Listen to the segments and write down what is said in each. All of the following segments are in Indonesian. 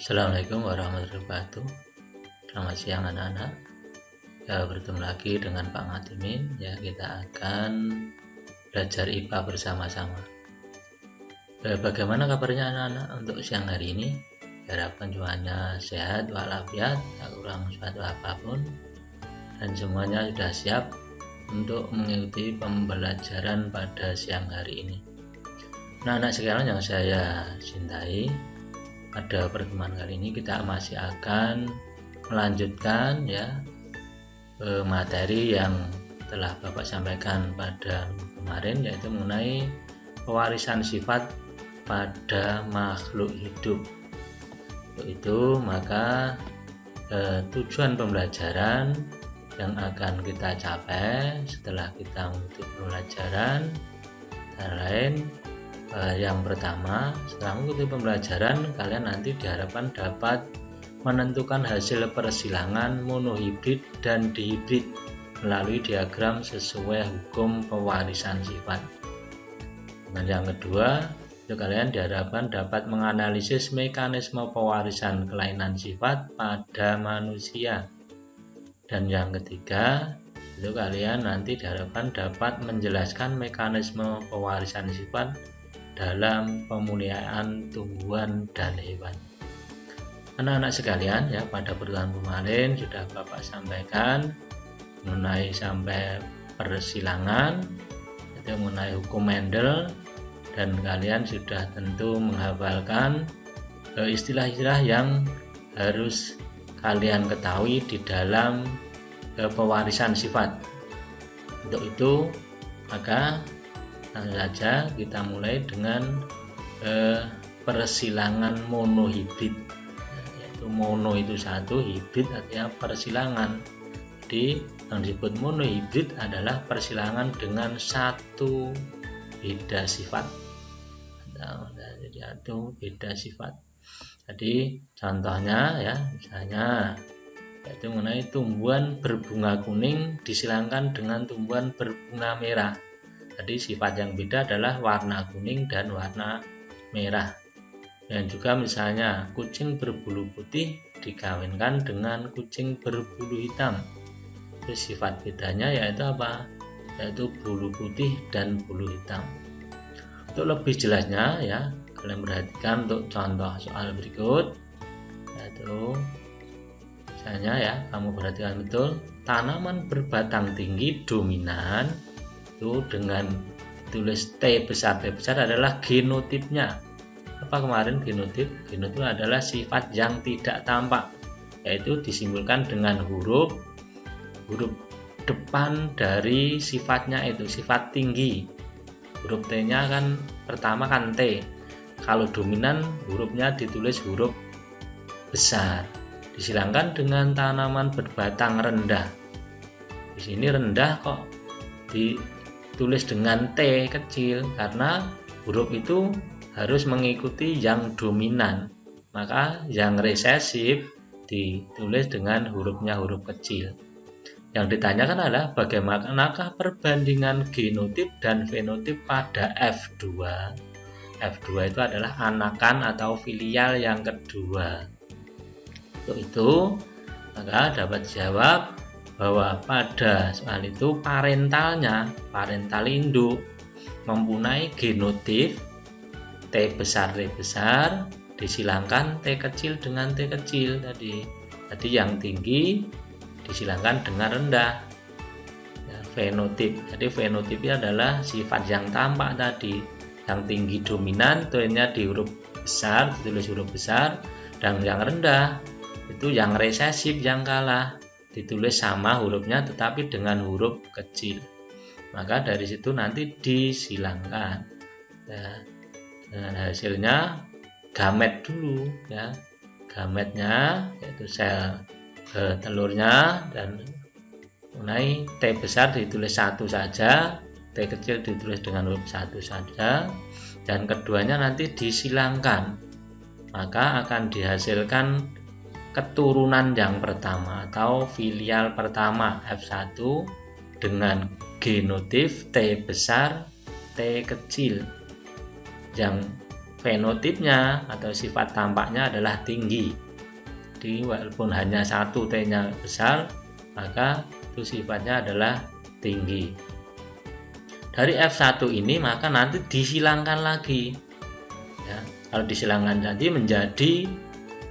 Assalamualaikum warahmatullahi wabarakatuh. Selamat siang anak-anak. Ya, bertemu lagi dengan Pak Ngatimin. Ya, kita akan belajar IPA bersama-sama. Bagaimana kabarnya anak-anak untuk siang hari ini? Harapkan semuanya sehat walafiat, tak kurang suatu apapun, dan semuanya sudah siap untuk mengikuti pembelajaran pada siang hari ini. Anak-anak sekalian yang saya cintai, pada pertemuan kali ini kita masih akan melanjutkan materi yang telah Bapak sampaikan pada kemarin, yaitu mengenai pewarisan sifat pada makhluk hidup. Untuk itu maka tujuan pembelajaran yang akan kita capai setelah kita mengikuti pembelajaran antara lain, yang pertama, setelah mengikuti pembelajaran, kalian nanti diharapkan dapat menentukan hasil persilangan monohibrid dan dihibrid melalui diagram sesuai hukum pewarisan sifat. Dan yang kedua, kalian diharapkan dapat menganalisis mekanisme pewarisan kelainan sifat pada manusia. Dan yang ketiga, kalian nanti diharapkan dapat menjelaskan mekanisme pewarisan sifat dalam pemuliaan tumbuhan dan hewan. Anak-anak sekalian, pada pertemuan kemarin sudah Bapak sampaikan mengenai sampai persilangan, itu mengenai hukum Mendel, dan kalian sudah tentu menghafalkan istilah-istilah yang harus kalian ketahui di dalam pewarisan sifat. Untuk itu maka saja kita mulai dengan persilangan monohibrid, yaitu mono itu satu, hibrid artinya persilangan. Jadi yang disebut monohibrid adalah persilangan dengan satu beda sifat. Jadi satu beda sifat. Jadi contohnya misalnya yaitu mengenai tumbuhan berbunga kuning disilangkan dengan tumbuhan berbunga merah. Jadi sifat yang beda adalah warna kuning dan warna merah. Dan juga misalnya kucing berbulu putih dikawinkan dengan kucing berbulu hitam. Terus sifat bedanya yaitu apa? Yaitu bulu putih dan bulu hitam. Untuk lebih jelasnya kalian perhatikan untuk contoh soal berikut, yaitu misalnya kamu perhatikan betul, tanaman berbatang tinggi dominan itu dengan tulis T besar adalah genotipnya. Apa kemarin genotip? Genotip adalah sifat yang tidak tampak, yaitu disimbolkan dengan huruf depan dari sifatnya, itu sifat tinggi. Huruf T-nya kan pertama kan T. Kalau dominan hurufnya ditulis huruf besar. Disilangkan dengan tanaman berbatang rendah. Di sini rendah kok ditulis dengan T kecil karena huruf itu harus mengikuti yang dominan, maka yang resesif ditulis dengan hurufnya huruf kecil. Yang ditanyakan adalah bagaimanakah perbandingan genotip dan fenotip pada F2. F2 itu adalah anakan atau filial yang kedua. Untuk itu maka dapat dijawab bahwa pada soal itu parental induk mempunyai genotip T besar disilangkan T kecil dengan T kecil tadi yang tinggi disilangkan dengan rendah. Fenotip, jadi fenotipnya adalah sifat yang tampak tadi, yang tinggi dominan T-nya di huruf besar ditulis huruf besar, dan yang rendah itu yang resesif yang kalah ditulis sama hurufnya tetapi dengan huruf kecil. Maka dari situ nanti disilangkan. Dengan hasilnya gamet dulu gametnya yaitu sel telurnya, dan mengenai T besar ditulis satu saja, T kecil ditulis dengan huruf satu saja, dan keduanya nanti disilangkan. Maka akan dihasilkan keturunan yang pertama atau filial pertama F1 dengan genotip T besar T kecil. Yang fenotipnya atau sifat tampaknya adalah tinggi. Jadi walaupun hanya satu T-nya besar, maka itu sifatnya adalah tinggi. Dari F1 ini maka nanti disilangkan lagi. Ya, kalau disilangkan nanti menjadi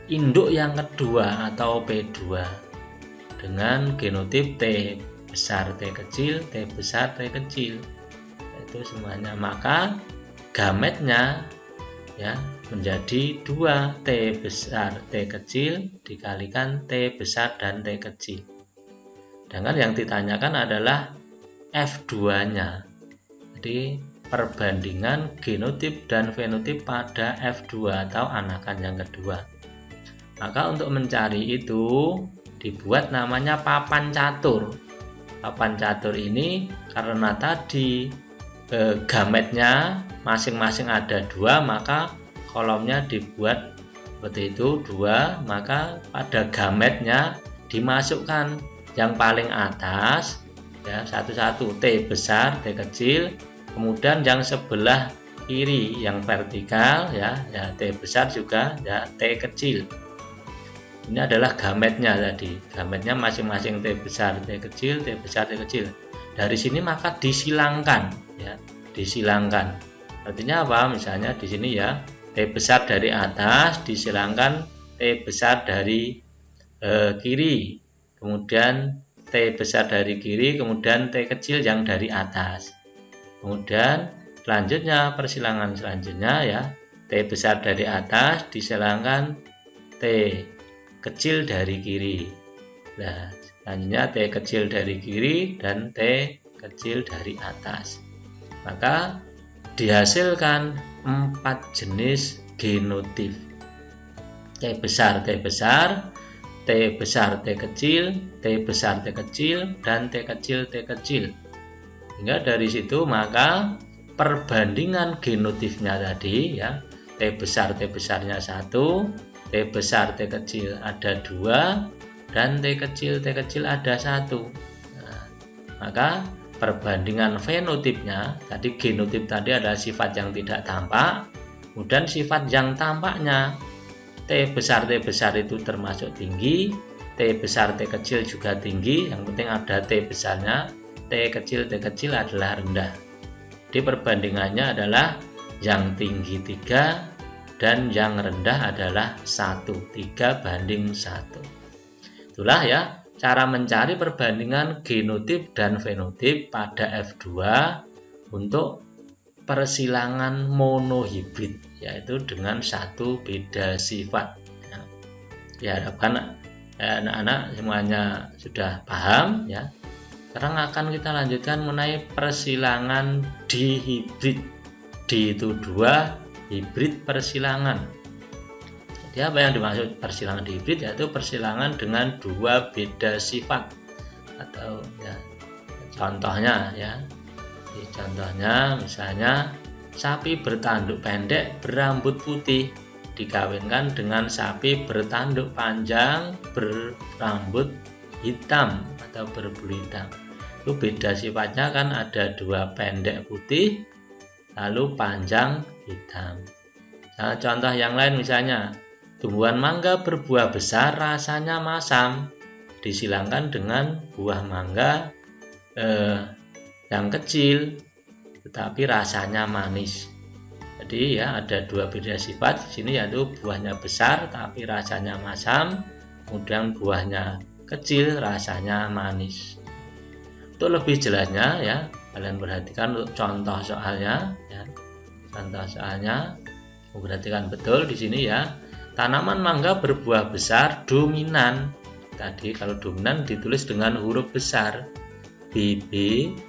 induk yang kedua atau P2 dengan genotip T besar T kecil, T besar T kecil. Itu semuanya. Maka gametnya ya menjadi 2 T besar T kecil dikalikan T besar dan T kecil. Sedangkan yang ditanyakan adalah F2-nya. Jadi perbandingan genotip dan fenotip pada F2 atau anakan yang kedua. Maka untuk mencari itu dibuat namanya papan catur. Papan catur ini karena tadi gametnya masing-masing ada 2, maka kolomnya dibuat seperti itu 2, maka pada gametnya dimasukkan yang paling atas ya satu-satu T besar T kecil, kemudian yang sebelah kiri yang vertikal ya T besar juga ya T kecil. Ini adalah gametnya tadi, gametnya masing-masing T besar T kecil, T besar T kecil. Dari sini maka disilangkan ya, disilangkan. Artinya apa? Misalnya di sini ya T besar dari atas disilangkan T besar dari kiri, kemudian T besar dari kiri, kemudian T kecil yang dari atas. Kemudian selanjutnya persilangan selanjutnya ya T besar dari atas disilangkan T kecil dari kiri. Nah, selanjutnya T kecil dari kiri dan T kecil dari atas. Maka dihasilkan 4 jenis genotip. T besar T besar, T besar T kecil, T besar T kecil, dan T kecil T kecil. Hingga dari situ maka perbandingan genotipnya tadi ya T besar T besarnya 1, T besar T kecil ada 2, dan T kecil ada 1. Nah, maka perbandingan fenotipnya tadi, genotip tadi adalah sifat yang tidak tampak, kemudian sifat yang tampaknya T besar itu termasuk tinggi, T besar T kecil juga tinggi, yang penting ada T besarnya, T kecil adalah rendah. Di perbandingannya adalah yang tinggi 3 dan yang rendah adalah 1, 3 banding 1. Itulah ya cara mencari perbandingan genotip dan fenotip pada F2 untuk persilangan monohibrid, yaitu dengan satu beda sifat. Diharapkan anak-anak semuanya sudah paham ya. Sekarang akan kita lanjutkan mengenai persilangan dihibrid. D itu 2, hibrid persilangan. Jadi apa yang dimaksud persilangan dihibrid? Yaitu persilangan dengan 2 beda sifat. Atau ya, contohnya ya. Contohnya misalnya sapi bertanduk pendek berambut putih dikawinkan dengan sapi bertanduk panjang berambut hitam atau berbulu hitam. Itu beda sifatnya kan, ada 2 pendek putih lalu panjang hitam. Nah, contoh yang lain misalnya tumbuhan mangga berbuah besar rasanya masam disilangkan dengan buah mangga yang kecil tetapi rasanya manis. Jadi ya ada 2 beda sifat di sini, yaitu buahnya besar tapi rasanya masam, kemudian buahnya kecil rasanya manis. Untuk lebih jelasnya ya kalian perhatikan untuk contoh soalnya ya. Contoh soalnya perhatikan betul di sini ya. Tanaman mangga berbuah besar dominan. Tadi kalau dominan ditulis dengan huruf besar BB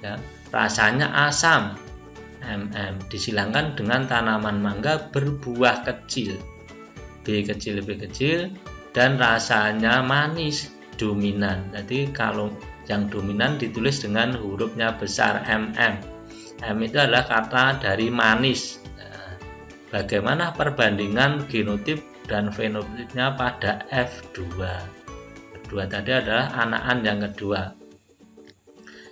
ya. Rasanya asam MM disilangkan dengan tanaman mangga berbuah kecil B kecil dan rasanya manis dominan. Jadi kalau yang dominan ditulis dengan hurufnya besar MM. M itu adalah kata dari manis. Nah, bagaimana perbandingan genotip dan fenotipnya pada F2? Kedua tadi adalah anakan yang kedua.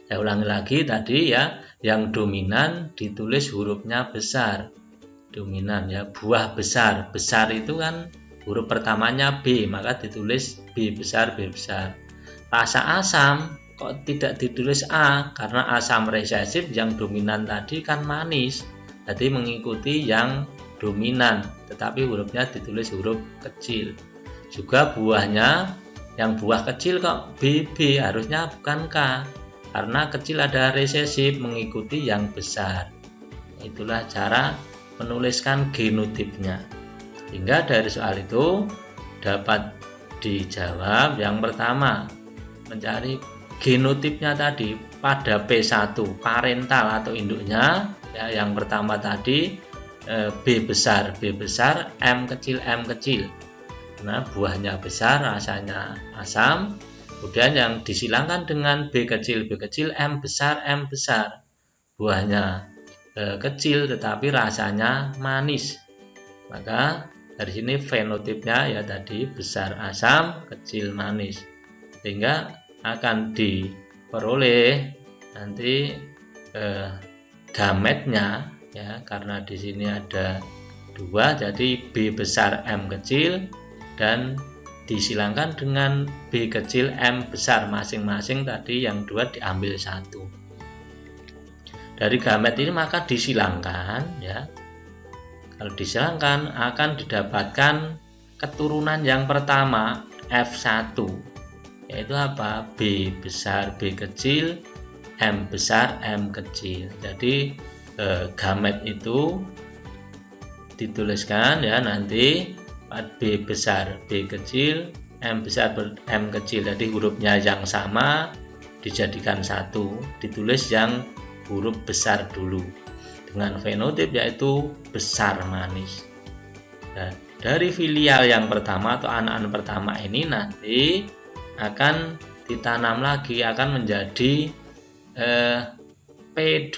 Saya ulangi lagi tadi ya, yang dominan ditulis hurufnya besar dominan ya. Buah besar, besar itu kan huruf pertamanya B, maka ditulis B besar, B besar. Rasa asam kok tidak ditulis A, karena asam resesif yang dominan tadi kan manis, jadi mengikuti yang dominan, tetapi hurufnya ditulis huruf kecil. Juga buahnya, yang buah kecil kok BB, harusnya bukan K, karena kecil ada resesif mengikuti yang besar. Itulah cara menuliskan genotipnya. Hingga dari soal itu dapat dijawab yang pertama, mencari genotipnya tadi pada P1 parental atau induknya ya. Yang pertama tadi B besar, M kecil. Nah, buahnya besar, rasanya asam. Kemudian yang disilangkan dengan B kecil, M besar. Buahnya kecil tetapi rasanya manis. Maka dari sini fenotipnya ya tadi besar asam, kecil manis, sehingga akan diperoleh nanti gametnya ya, karena di sini ada 2, jadi B besar M kecil, dan disilangkan dengan B kecil M besar, masing-masing tadi yang 2 diambil 1. Dari gamet ini maka disilangkan ya. Kalau disilangkan akan didapatkan keturunan yang pertama F1, yaitu apa? B besar, B kecil, M besar, M kecil. Jadi gamet itu dituliskan ya nanti B besar, B kecil, M besar, M kecil. Jadi hurufnya yang sama dijadikan 1, ditulis yang huruf besar dulu dengan fenotip yaitu besar manis. Nah, dari filial yang pertama atau anak-anak pertama ini nanti akan ditanam lagi, akan menjadi P2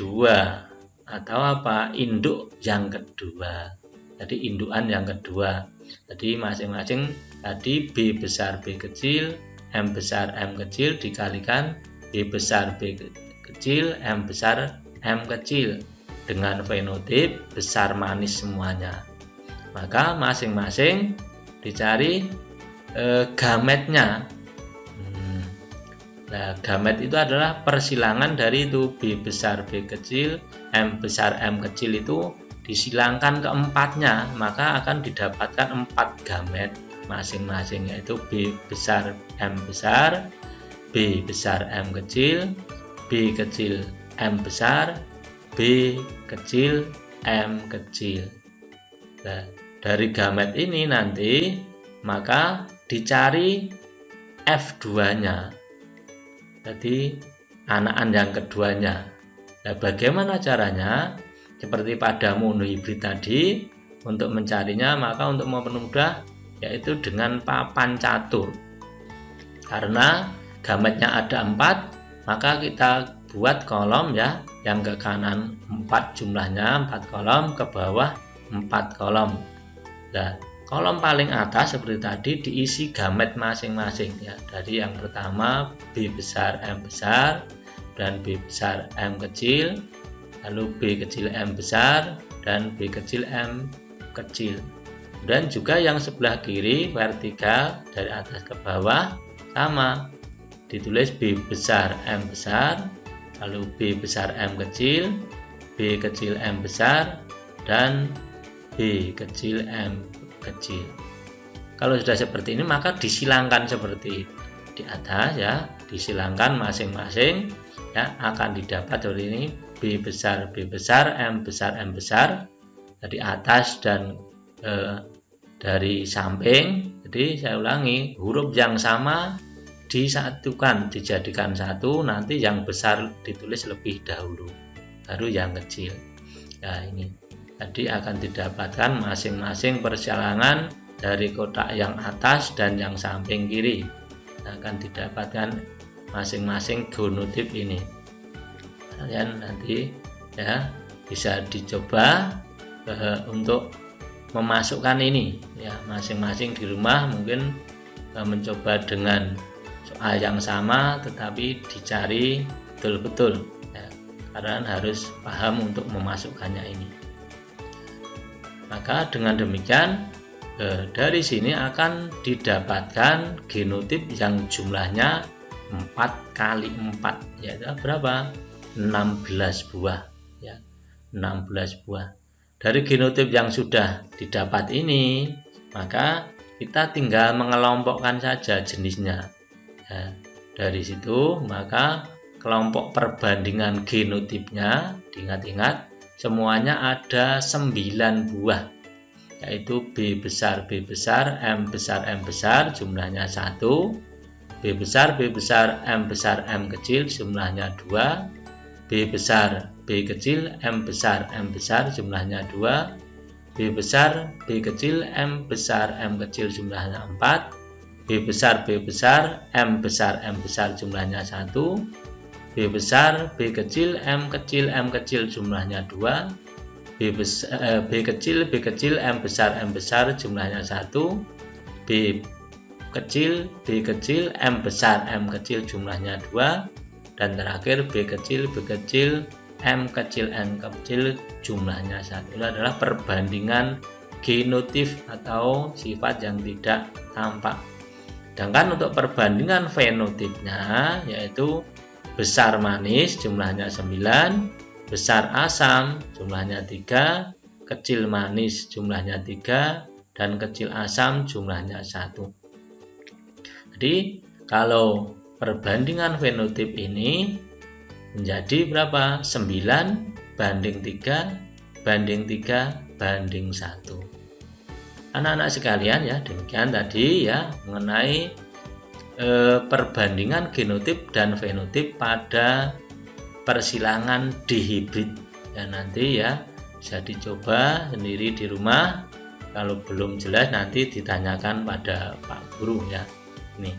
atau apa? Induk yang kedua. Jadi indukan yang kedua. Jadi masing-masing tadi B besar, B kecil, M besar, M kecil dikalikan B besar, B kecil, M besar, M kecil dengan fenotip besar manis semuanya. Maka masing-masing dicari gametnya. Nah, gamet itu adalah persilangan dari itu B besar, B kecil, M besar, M kecil itu disilangkan keempatnya, maka akan didapatkan 4 gamet masing-masing, yaitu B besar, M besar, B besar, M kecil, B kecil, M besar, B kecil, M kecil. Nah, dari gamet ini nanti maka dicari F2-nya. Jadi anakan yang keduanya. Nah, bagaimana caranya? Seperti pada monohibrid tadi, untuk mencarinya maka untuk mempermudah yaitu dengan papan catur. Karena gametnya ada 4, maka kita buat kolom ya, yang ke kanan 4 jumlahnya, 4 kolom, ke bawah 4 kolom. Nah, kolom paling atas seperti tadi diisi gamet masing-masing ya. Dari yang pertama B besar, M besar, dan B besar, M kecil, lalu B kecil, M besar, dan B kecil, M kecil. Dan juga yang sebelah kiri vertikal dari atas ke bawah sama, ditulis B besar, M besar, lalu B besar, M kecil, B kecil, M besar, dan B kecil, M kecil. Kalau sudah seperti ini maka disilangkan seperti di atas ya, disilangkan masing-masing ya, akan didapat dari ini B besar, B besar, M besar, M besar dari atas dan dari samping. Jadi saya ulangi, huruf yang sama disatukan, dijadikan satu, nanti yang besar ditulis lebih dahulu, baru yang kecil. Nah ini tadi akan didapatkan masing-masing persilangan dari kotak yang atas dan yang samping kiri. Akan didapatkan masing-masing genotip ini. Kalian nanti ya bisa dicoba untuk memasukkan ini ya, masing-masing di rumah mungkin mencoba dengan soal yang sama, tetapi dicari betul-betul ya, karena harus paham untuk memasukkannya ini. Maka dengan demikian dari sini akan didapatkan genotip yang jumlahnya 4 kali 4, yaitu berapa? 16 buah ya. 16 buah. Dari genotip yang sudah didapat ini, maka kita tinggal mengelompokkan saja jenisnya ya. Dari situ maka kelompok perbandingan genotipnya, diingat-ingat semuanya ada 9 buah, yaitu B besar, M besar, jumlahnya 1, B besar, M besar, M kecil, jumlahnya 2, B besar, B kecil, M besar, jumlahnya 2, B besar, B kecil, M besar, jumlahnya 4, B besar, M besar, jumlahnya 1, B besar, B kecil, M kecil, jumlahnya 2, B kecil, M besar, jumlahnya 1, B kecil, M kecil, jumlahnya 2, dan terakhir B kecil, M kecil, jumlahnya 1. Itu adalah perbandingan genotif atau sifat yang tidak tampak. Sedangkan untuk perbandingan fenotipnya, yaitu besar manis jumlahnya 9, besar asam jumlahnya 3, kecil manis jumlahnya 3, dan kecil asam jumlahnya 1. Jadi kalau perbandingan fenotip ini menjadi berapa? 9 banding 3 banding 1. Anak-anak sekalian ya, demikian tadi ya mengenai perbandingan genotip dan fenotip pada persilangan dihibrid. Ya, nanti ya bisa dicoba sendiri di rumah. Kalau belum jelas nanti ditanyakan pada Pak Guru ya. Ini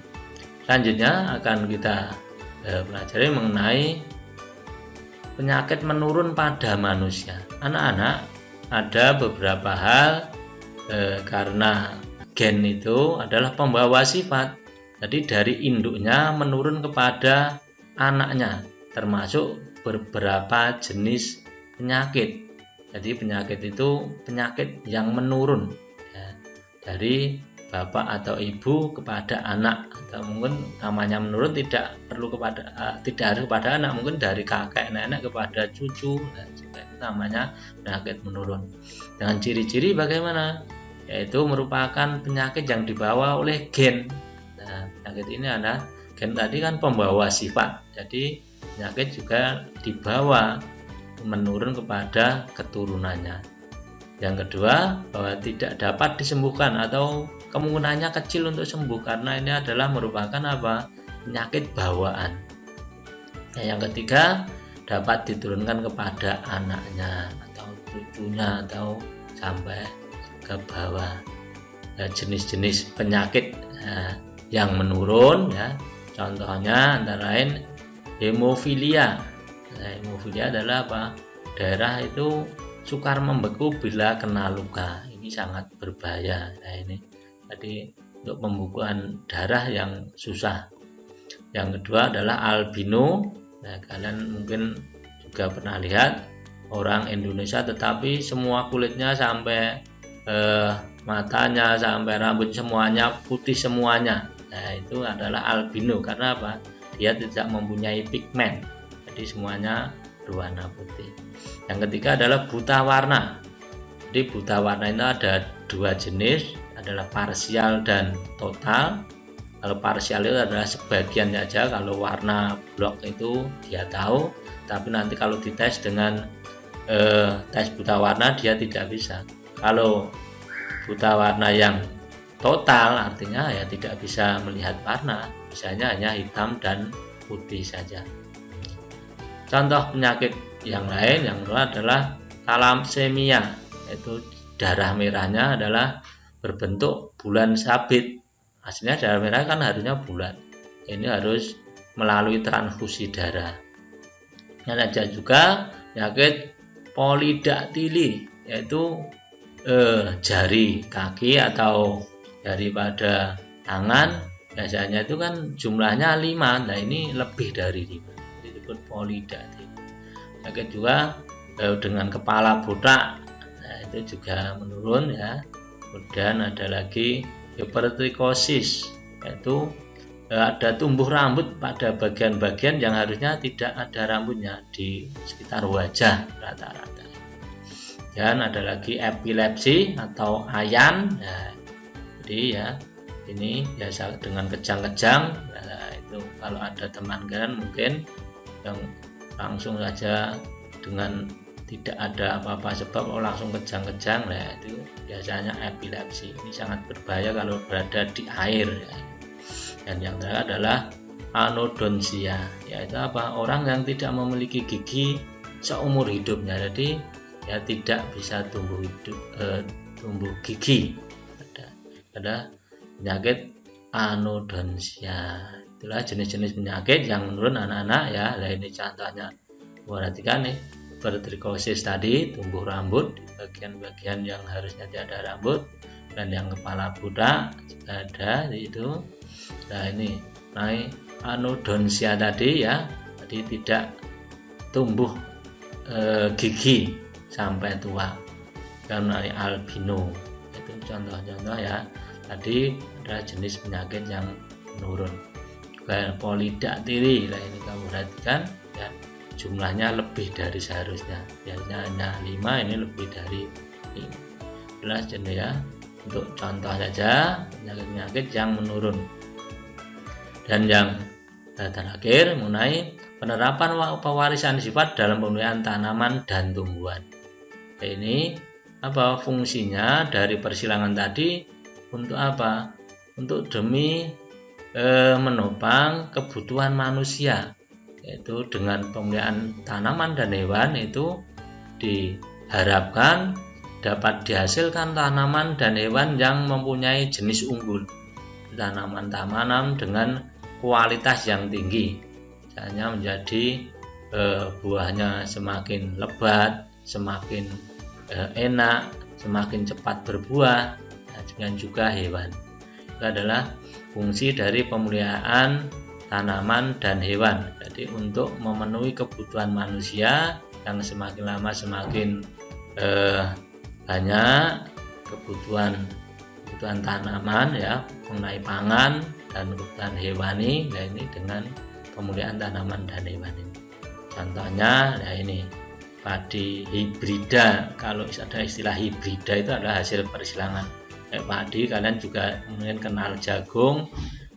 selanjutnya akan kita pelajari mengenai penyakit menurun pada manusia. Anak-anak, ada beberapa hal karena gen itu adalah pembawa sifat. Jadi dari induknya menurun kepada anaknya, termasuk beberapa jenis penyakit. Jadi penyakit itu penyakit yang menurun ya, dari bapak atau ibu kepada anak, atau mungkin namanya menurun tidak harus kepada anak, mungkin dari kakek nenek kepada cucu, itu namanya penyakit menurun. Dengan ciri-ciri bagaimana? Yaitu merupakan penyakit yang dibawa oleh gen. Nah, penyakit ini adalah gen tadi kan pembawa sifat, jadi penyakit juga dibawa menurun kepada keturunannya. Yang kedua, bahwa tidak dapat disembuhkan atau kemungkinannya kecil untuk sembuh karena ini adalah merupakan apa? Penyakit bawaan. Yang ketiga, dapat diturunkan kepada anaknya atau cucunya atau sampai ke bawah. Jenis-jenis penyakit yang menurun ya, contohnya antara lain hemofilia. Hemofilia adalah apa? Darah itu sukar membeku bila kena luka. Ini sangat berbahaya. Nah, ini tadi untuk pembukuan darah yang susah. Yang kedua adalah albino. Nah, kalian mungkin juga pernah lihat orang Indonesia tetapi semua kulitnya sampai matanya sampai rambut semuanya putih semuanya. Nah, itu adalah albino karena apa? Dia tidak mempunyai pigmen. Jadi semuanya berwarna putih. Yang ketiga adalah buta warna. Jadi buta warna itu ada dua jenis, adalah parsial dan total. Kalau parsial itu adalah sebagian saja, kalau warna blok itu dia tahu, tapi nanti kalau dites dengan tes buta warna dia tidak bisa. Kalau buta warna yang total artinya ya tidak bisa melihat warna, misalnya hanya hitam dan putih saja. Contoh penyakit yang lain yang kedua adalah thalassemia, yaitu darah merahnya adalah berbentuk bulan sabit. Aslinya darah merah kan harusnya bulat, ini harus melalui transfusi darah. Dan ada juga penyakit polidaktili, yaitu jari kaki atau daripada tangan biasanya itu kan jumlahnya 5, nah ini lebih dari 5, disebut polidaktili. Penyakit juga dengan kepala botak, nah itu juga menurun ya. Kemudian ada lagi hipertrikosis, yaitu ada tumbuh rambut pada bagian-bagian yang harusnya tidak ada rambutnya di sekitar wajah rata-rata. Dan ada lagi epilepsi atau ayan. Nah, jadi ya ini biasa dengan kejang-kejang. Nah, itu kalau ada teman kalian mungkin yang langsung saja dengan tidak ada apa-apa sebab langsung kejang-kejang, nah itu biasanya epilepsi. Ini sangat berbahaya kalau berada di air ya. Dan yang terakhir adalah anodonsia, yaitu apa? Orang yang tidak memiliki gigi seumur hidupnya, jadi ya tidak bisa tumbuh gigi. Ada penyakit anodonsia. Itulah jenis-jenis penyakit yang menurun anak-anak ya. Nah, ini contohnya, perhatikan nih, hipertrikosis tadi, tumbuh rambut di bagian-bagian yang harusnya tidak ada rambut, dan yang kepala budak juga ada itu. Nah, ini naik anodonsia tadi ya, jadi tidak tumbuh gigi sampai tua, karena albino. Itu contoh-contoh ya. Tadi ada jenis penyakit yang menurun. Juga polidaktili, nah ini kamu perhatikan ya, jumlahnya lebih dari seharusnya, biasanya hanya 5, ini lebih dari 5. Jelas jenis ya, untuk contoh saja penyakit-penyakit yang menurun. Dan yang terakhir mengenai penerapan pewarisan sifat dalam pemeliharaan tanaman dan tumbuhan. Ini apa fungsinya dari persilangan tadi? Untuk apa? Untuk demi menopang kebutuhan manusia, yaitu dengan pemeliharaan tanaman dan hewan itu diharapkan dapat dihasilkan tanaman dan hewan yang mempunyai jenis unggul, tanaman-tanaman dengan kualitas yang tinggi, misalnya menjadi buahnya semakin lebat, semakin enak, semakin cepat berbuah, dan juga hewan. Itu adalah fungsi dari pemeliharaan tanaman dan hewan. Jadi untuk memenuhi kebutuhan manusia yang semakin lama semakin banyak kebutuhan tanaman ya, mengenai pangan dan kebutuhan hewani. Nah, ini dengan pemeliharaan tanaman dan hewan ini. Contohnya ya ini padi hibrida. Kalau ada istilah hibrida itu adalah hasil persilangan. Padi, kalian juga mungkin kenal jagung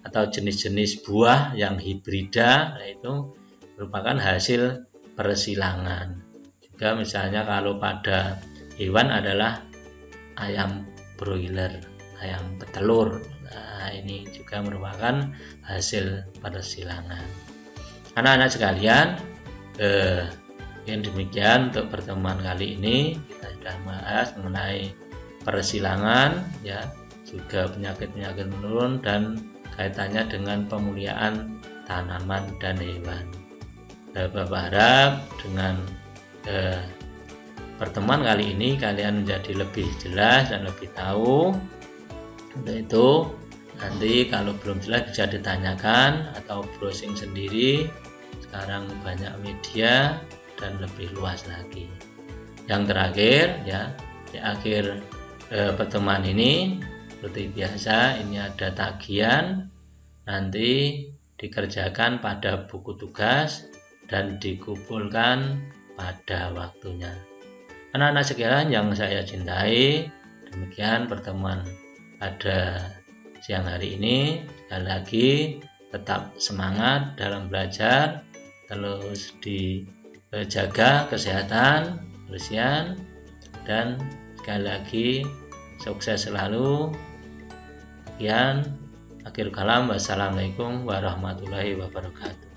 atau jenis-jenis buah yang hibrida, yaitu merupakan hasil persilangan. Juga misalnya kalau pada hewan adalah ayam broiler, ayam petelur. Nah, ini juga merupakan hasil persilangan. Anak-anak sekalian, yang demikian untuk pertemuan kali ini kita sudah bahas mengenai persilangan ya, juga penyakit-penyakit menurun dan kaitannya dengan pemeliharaan tanaman dan hewan. Bapak harap dengan pertemuan kali ini kalian menjadi lebih jelas dan lebih tahu. Untuk itu nanti kalau belum jelas bisa ditanyakan atau browsing sendiri. Sekarang banyak media dan lebih luas lagi. Yang terakhir ya, di akhir pertemuan ini seperti biasa ini ada tagihan, nanti dikerjakan pada buku tugas dan dikumpulkan pada waktunya. Anak-anak sekalian yang saya cintai, demikian pertemuan pada siang hari ini. Sekali lagi tetap semangat dalam belajar, terus dijaga kesehatan, kebersihan, dan sekali lagi sukses selalu. Sekian, akhir kalam, wassalamualaikum warahmatullahi wabarakatuh.